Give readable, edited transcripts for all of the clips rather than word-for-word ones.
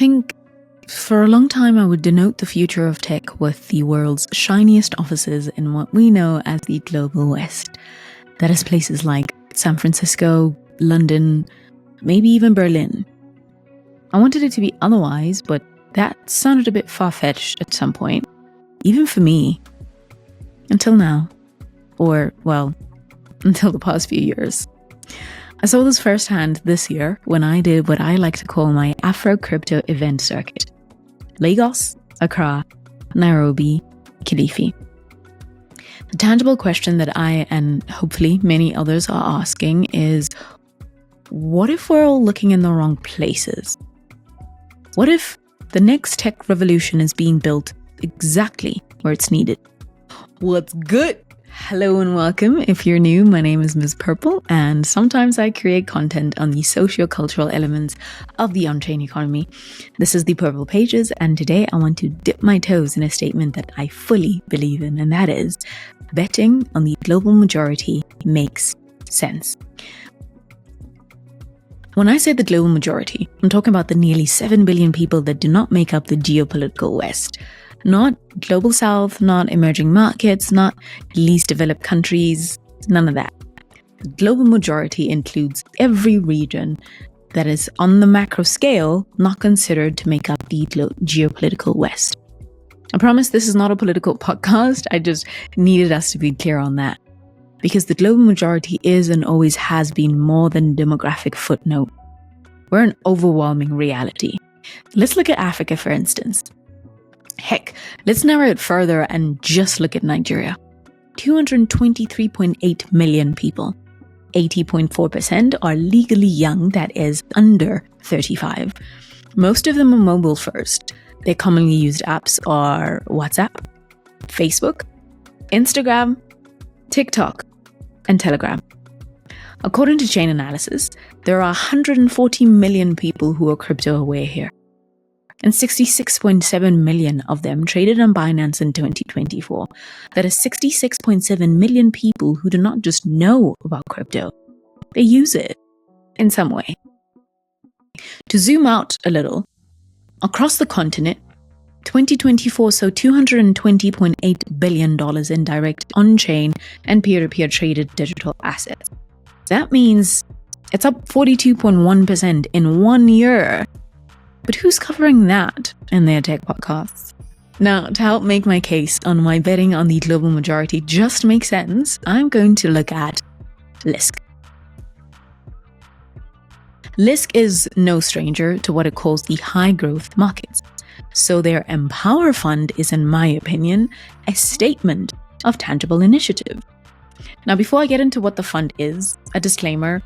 think for a long time I would denote the future of tech with the world's shiniest offices in what we know as the Global West. That is places like San Francisco, London, maybe even Berlin. I wanted it to be otherwise, but that sounded a bit far-fetched at some point, even for me. Until now. Or, well, until the past few years. I saw this firsthand this year when I did what I like to call my Afro crypto event circuit. Lagos, Accra, Nairobi, Kilifi. The tangible question that I and hopefully many others are asking is, what if we're all looking in the wrong places? What if the next tech revolution is being built exactly where it's needed? What's good? Hello and welcome. If you're new, my name is Ms. Purple, and sometimes I create content on the socio-cultural elements of the on-chain economy. This is the Purple Pages, and today I want to dip my toes in a statement that I fully believe in, and that is, betting on the global majority makes sense. When I say the global majority, I'm talking about the nearly 7 billion people that do not make up the geopolitical West. Not global south, not emerging markets, not least developed countries, none of that. The global majority includes every region that is on the macro scale not considered to make up the geopolitical West. I promise this is not a political podcast, I just needed us to be clear on that. Because the global majority is and always has been more than a demographic footnote. We're an overwhelming reality. Let's look at Africa, for instance. Heck, let's narrow it further and just look at Nigeria. 223.8 million people. 80.4% are legally young, that is, under 35. Most of them are mobile first. Their commonly used apps are WhatsApp, Facebook, Instagram, TikTok, and Telegram. According to Chainalysis, there are 140 million people who are crypto aware here. And 66.7 million of them traded on Binance in 2024. That is 66.7 million people who do not just know about crypto, they use it in some way. To zoom out a little, across the continent, 2024 saw $220.8 billion in direct on-chain and peer-to-peer traded digital assets. That means it's up 42.1% in 1 year. But who's covering that in their tech podcasts? Now, to help make my case on why betting on the global majority just makes sense, I'm going to look at Lisk. Lisk is no stranger to what it calls the high growth markets. So their Empower Fund is, in my opinion, a statement of tangible initiative. Now, before I get into what the fund is, a disclaimer.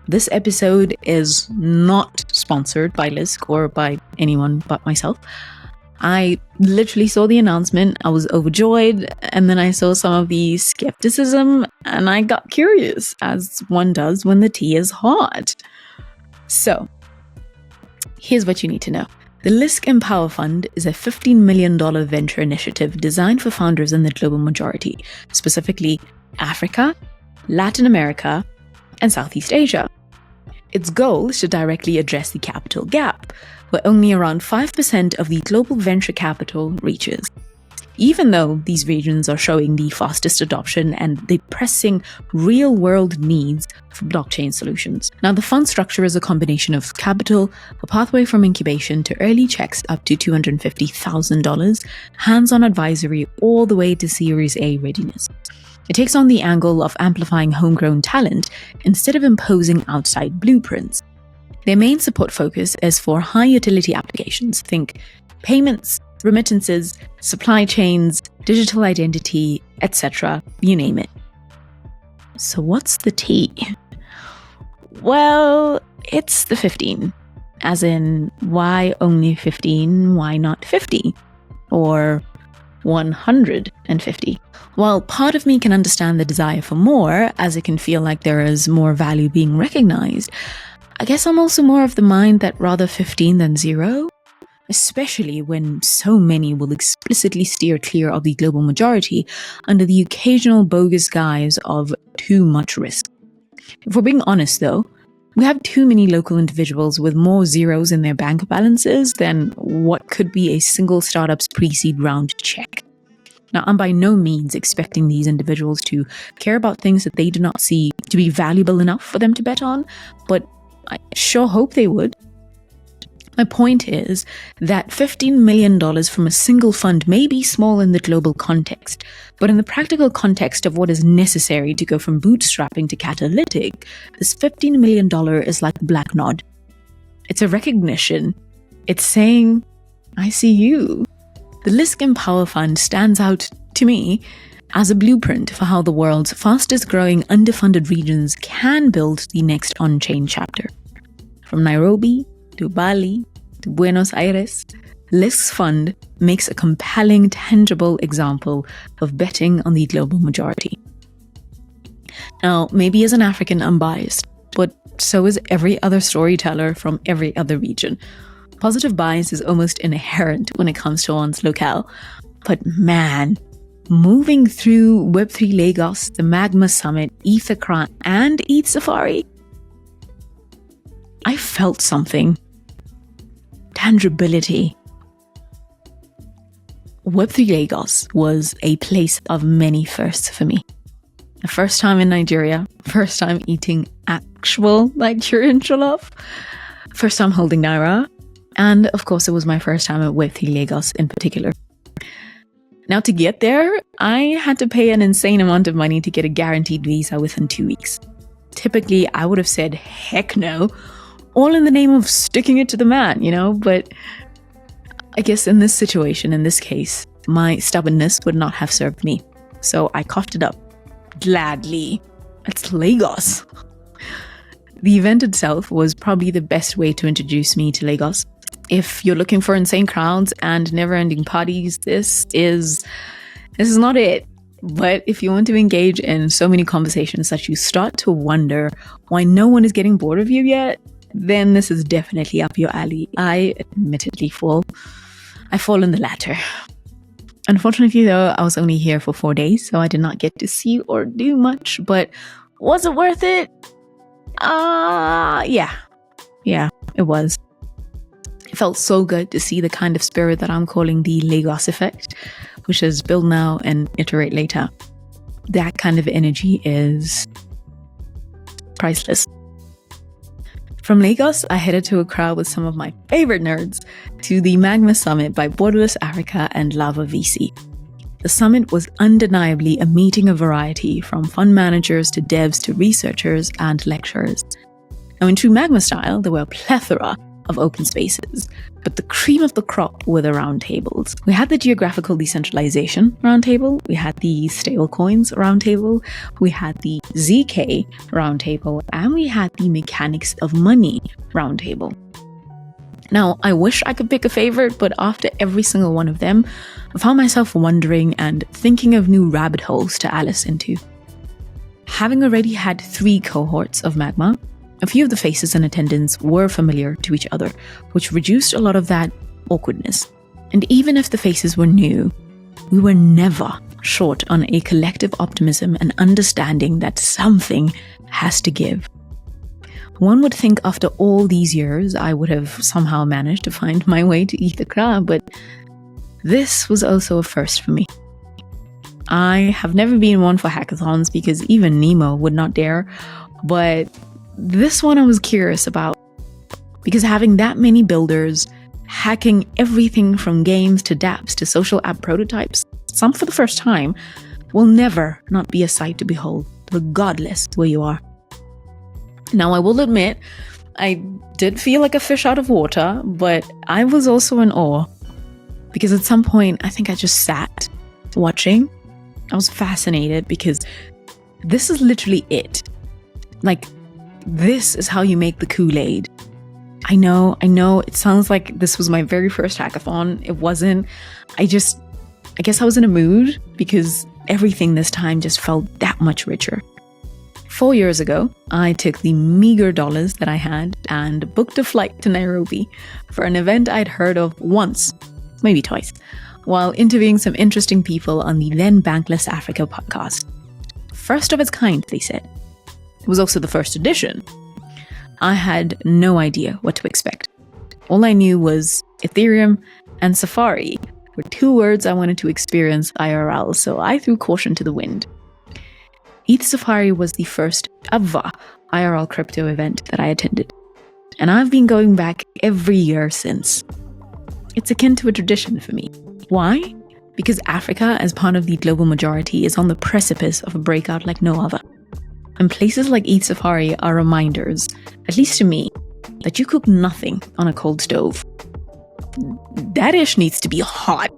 This episode is not sponsored by Lisk or by anyone but myself. I literally saw the announcement, I was overjoyed, and then I saw some of the skepticism, and I got curious, as one does when the tea is hot. So, here's what you need to know. The Lisk Empower Fund is a $15 million venture initiative designed for founders in the global majority, specifically Africa, Latin America, and Southeast Asia. Its goal is to directly address the capital gap, where only around 5% of the global venture capital reaches. Even though these regions are showing the fastest adoption and the pressing real-world needs for blockchain solutions. Now, the fund structure is a combination of capital, a pathway from incubation to early checks up to $250,000, hands-on advisory all the way to Series A readiness. It takes on the angle of amplifying homegrown talent instead of imposing outside blueprints. Their main support focus is for high utility applications. Think payments, remittances, supply chains, digital identity, etc. You name it. So what's the tea? Well, it's the 15. As in, why only 15? Why not 50? Or 150? While part of me can understand the desire for more, as it can feel like there is more value being recognized, I guess I'm also more of the mind that rather 15 than 0, especially when so many will explicitly steer clear of the global majority under the occasional bogus guise of too much risk. If we're being honest though, We have too many local individuals with more zeros in their bank balances than what could be a single startup's pre-seed round check. Now, I'm by no means expecting these individuals to care about things that they do not see to be valuable enough for them to bet on, but I sure hope they would. My point is that $15 million from a single fund may be small in the global context, but in the practical context of what is necessary to go from bootstrapping to catalytic, this $15 million is like a black nod. It's a recognition. It's saying, I see you. The Lisk Empower Fund stands out, to me, as a blueprint for how the world's fastest growing underfunded regions can build the next on-chain chapter. From Nairobi to Bali to Buenos Aires, Lisk's fund makes a compelling, tangible example of betting on the global majority. Now, maybe as an African, I'm biased, but so is every other storyteller from every other region. Positive bias is almost inherent when it comes to one's locale. But man, moving through Web3 Lagos, the Magma Summit, ETHAccra, and ETHSafari, I felt something. Tangibility. Web3 Lagos was a place of many firsts for me. The first time in Nigeria, first time eating actual Nigerian jollof, first time holding Naira, and of course it was my first time at Web3 Lagos in particular. Now to get there, I had to pay an insane amount of money to get a guaranteed visa within 2 weeks. Typically, I would have said heck no, all in the name of sticking it to the man, but I guess in this situation, in this case, my stubbornness would not have served me. So I coughed it up. Gladly. It's Lagos. The event itself was probably the best way to introduce me to Lagos. If you're looking for insane crowds and never-ending parties, this is not it. But if you want to engage in so many conversations that you start to wonder why no one is getting bored of you yet, then this is definitely up your alley. I admittedly fall in the latter. Unfortunately though, I was only here for 4 days, so I did not get to see or do much, but was it worth it? Yeah, it was. It felt so good to see the kind of spirit that I'm calling the Lagos effect, which is build now and iterate later. That kind of energy is priceless. From Lagos, I headed to Accra with some of my favorite nerds to the Magma Summit by Borderless Africa and Lava VC. The summit was undeniably a meeting of variety, from fund managers to devs to researchers and lecturers. Now, in true Magma style, there were a plethora of open spaces, but the cream of the crop were the roundtables. We had the geographical decentralization roundtable, we had the stablecoins roundtable, we had the ZK roundtable, and we had the mechanics of money roundtable. Now, I wish I could pick a favorite, but after every single one of them, I found myself wondering and thinking of new rabbit holes to Alice into. Having already had 3 cohorts of Magma, a few of the faces in attendance were familiar to each other, which reduced a lot of that awkwardness. And even if the faces were new, we were never short on a collective optimism and understanding that something has to give. One would think after all these years, I would have somehow managed to find my way to ETHAccra, but this was also a first for me. I have never been one for hackathons because even Nemo would not dare, but this one I was curious about, because having that many builders hacking everything from games to dApps to social app prototypes, some for the first time, will never not be a sight to behold, regardless where you are. Now, I will admit, I did feel like a fish out of water, but I was also in awe, because at some point, I think I just sat watching. I was fascinated because this is literally it. Like, this is how you make the Kool-Aid. I know, it sounds like this was my very first hackathon. It wasn't. I guess I was in a mood because everything this time just felt that much richer. 4 years ago, I took the meager dollars that I had and booked a flight to Nairobi for an event I'd heard of once, maybe twice, while interviewing some interesting people on the then Bankless Africa podcast. First of its kind, they said. It was also the first edition. I had no idea what to expect. All I knew was Ethereum and Safari were two words I wanted to experience IRL, so I threw caution to the wind. ETHSafari was the first ever IRL crypto event that I attended, and I've been going back every year since. It's akin to a tradition for me. Why? Because Africa, as part of the global majority, is on the precipice of a breakout like no other. And places like ETHSafari are reminders, at least to me, that you cook nothing on a cold stove. That dish needs to be hot.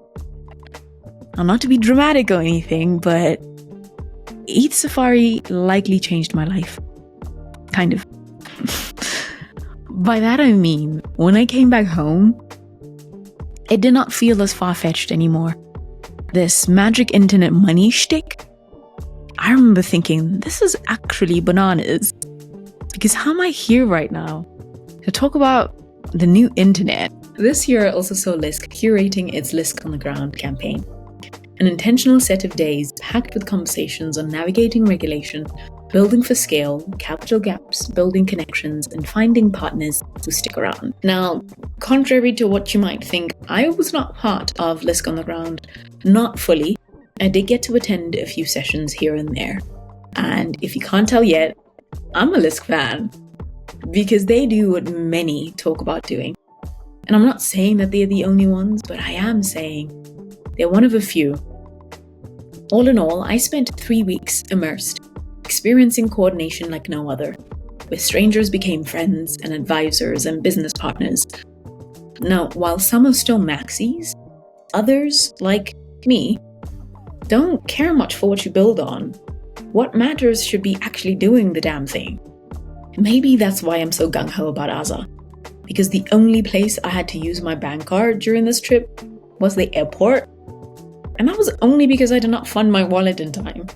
Now, not to be dramatic or anything, but ETHSafari likely changed my life. Kind of. By that I mean, when I came back home, it did not feel as far-fetched anymore. This magic internet money shtick, I remember thinking, this is actually bananas. Because how am I here right now to talk about the new internet? This year also saw Lisk curating its Lisk on the Ground campaign. An intentional set of days packed with conversations on navigating regulation, building for scale, capital gaps, building connections, and finding partners who stick around. Now, contrary to what you might think, I was not part of Lisk on the Ground. Not fully. I did get to attend a few sessions here and there. And if you can't tell yet, I'm a Lisk fan. Because they do what many talk about doing. And I'm not saying that they're the only ones, but I am saying they're one of a few. All in all, I spent 3 weeks immersed, experiencing coordination like no other, where strangers became friends and advisors and business partners. Now, while some are still maxis, others, like me, don't care much for what you build on. What matters should be actually doing the damn thing. Maybe that's why I'm so gung-ho about AZA, because the only place I had to use my bank card during this trip was the airport, and that was only because I did not fund my wallet in time.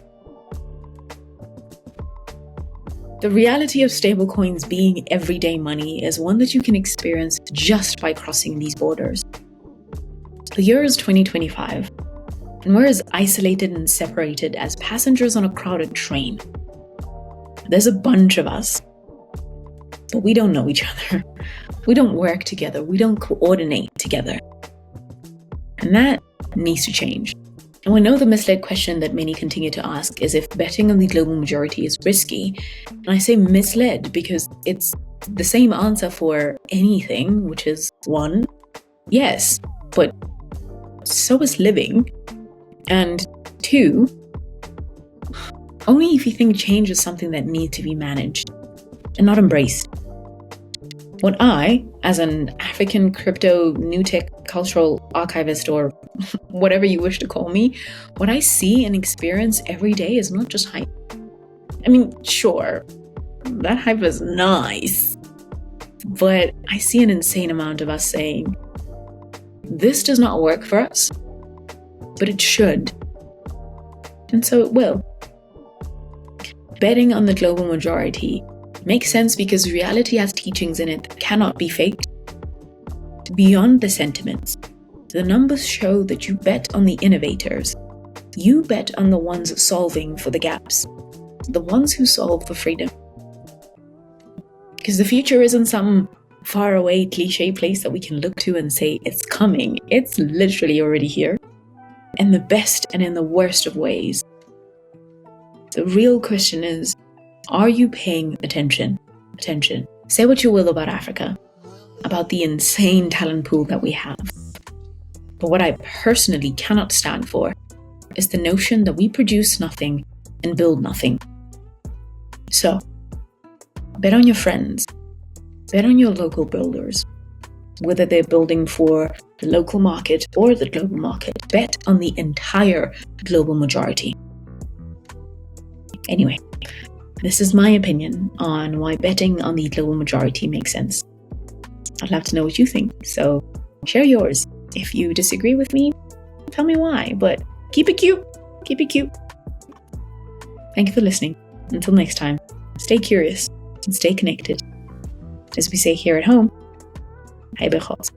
The reality of stablecoins being everyday money is one that you can experience just by crossing these borders. The year is 2025, and we're as isolated and separated as passengers on a crowded train. There's a bunch of us, but we don't know each other. We don't work together. We don't coordinate together. And that needs to change. And we know the misled question that many continue to ask is if betting on the global majority is risky. And I say misled because it's the same answer for anything, which is 1, yes, but so is living. And 2, only if you think change is something that needs to be managed and not embraced. What I, as an African crypto new tech cultural archivist, or whatever you wish to call me, what I see and experience every day is not just hype. I mean, sure, that hype is nice, but I see an insane amount of us saying, this does not work for us, but it should. And so it will. Betting on the global majority makes sense because reality has teachings in it that cannot be faked. Beyond the sentiments, the numbers show that you bet on the innovators. You bet on the ones solving for the gaps, the ones who solve for freedom. Because the future isn't some faraway cliche place that we can look to and say it's coming. It's literally already here. In the best and in the worst of ways. The real question is, are you paying attention? Say what you will about Africa, about the insane talent pool that we have. But what I personally cannot stand for is the notion that we produce nothing and build nothing. So, bet on your friends. Bet on your local builders. Whether they're building for the local market or the global market, bet on the entire global majority. Anyway, this is my opinion on why betting on the global majority makes sense. I'd love to know what you think, so share yours. If you disagree with me, tell me why, but keep it cute. Keep it cute. Thank you for listening. Until next time, stay curious and stay connected. As we say here at home, Hij bij God.